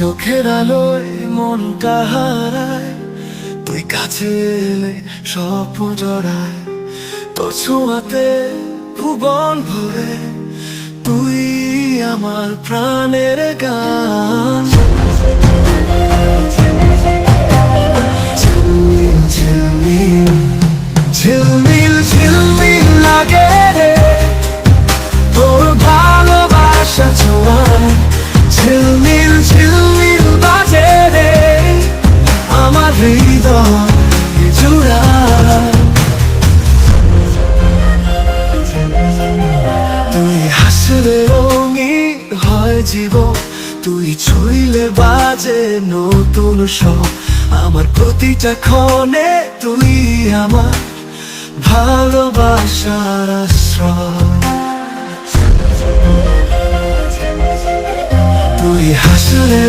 চোখের আলোয় মনটা হারায়, তুই কাছে এলে স্বপ্ন জড়ায়। তোর ছোঁয়াতে ভুবন ভরে, তুই আমার প্রাণের গান। ঝিলমিল ঝিলমিল ঝিলমিল ঝিলমিল লাগে রে তোর ভালোবাসা ছোঁয়ায়। ঝিলমিল ঝিলমিল বাজে রে আমার হৃদয় জুড়ায়। তুই হাসলে রঙিন হয় জীবন, তুই ছুঁইলে বাজে নতুন সব। আমার প্রতিটা ক্ষণে তুই আমার ভালোবাসার আশ্রয়। তুই হাসলে